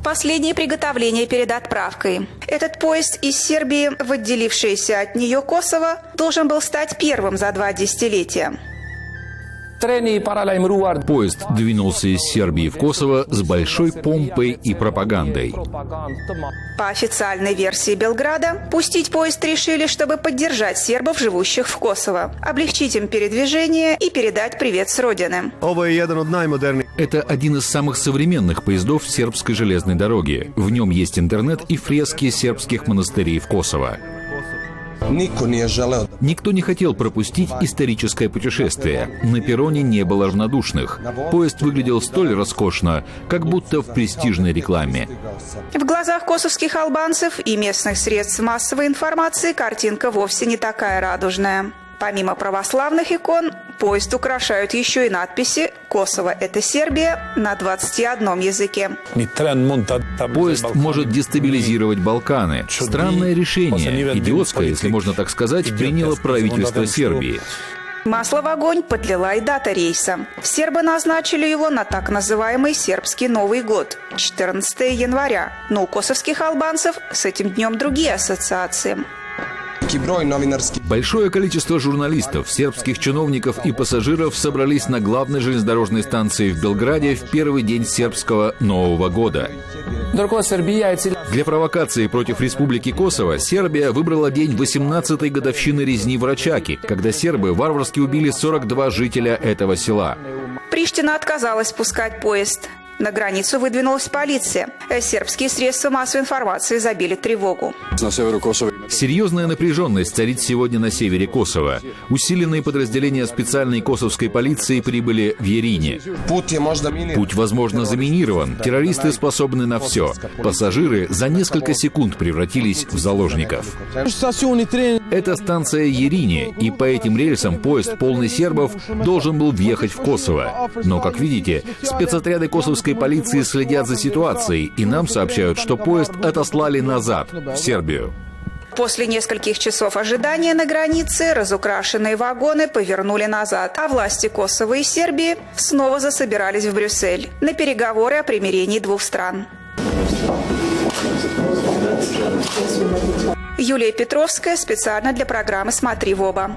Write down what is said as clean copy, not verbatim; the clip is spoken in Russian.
Последние приготовления перед отправкой. Этот поезд из Сербии в отделившееся от нее Косово должен был стать первым за 2 десятилетия. Поезд двинулся из Сербии в Косово с большой помпой и пропагандой. По официальной версии Белграда, пустить поезд решили, чтобы поддержать сербов, живущих в Косово, облегчить им передвижение и передать привет с родины. Это один из самых современных поездов сербской железной дороги. В нем есть интернет и фрески сербских монастырей в Косово. Никто не хотел пропустить историческое путешествие. На перроне не было равнодушных. Поезд выглядел столь роскошно, как будто в престижной рекламе. В глазах косовских албанцев и местных средств массовой информации картинка вовсе не такая радужная. Помимо православных икон, поезд украшают еще и надписи «Косово – это Сербия» на 21 языке. Поезд может дестабилизировать Балканы. Странное решение, идиотское, если можно так сказать, приняло правительство Сербии. Масло в огонь подлила и дата рейса. Сербы назначили его на так называемый сербский Новый год – 14 января. Но у косовских албанцев с этим днем другие ассоциации. Большое количество журналистов, сербских чиновников и пассажиров собрались на главной железнодорожной станции в Белграде в первый день сербского Нового года. Для провокации против Республики Косово Сербия выбрала день 18-й годовщины резни в Рачаки, когда сербы варварски убили 42 жителя этого села. Приштина отказалась пускать поезд. На границу выдвинулась полиция. Сербские средства массовой информации забили тревогу. Серьезная напряженность царит сегодня на севере Косово. Усиленные подразделения специальной косовской полиции прибыли в Ярине. Путь, возможно, заминирован. Террористы способны на все. Пассажиры за несколько секунд превратились в заложников. Это станция Ярине, и по этим рельсам поезд, полный сербов, должен был въехать в Косово. Но, как видите, спецотряды косовской полиции следят за ситуацией, и нам сообщают, что поезд отослали назад, в Сербию. После нескольких часов ожидания на границе разукрашенные вагоны повернули назад, а власти Косово и Сербии снова засобирались в Брюссель на переговоры о примирении двух стран. Юлия Петровская специально для программы «Смотри в оба».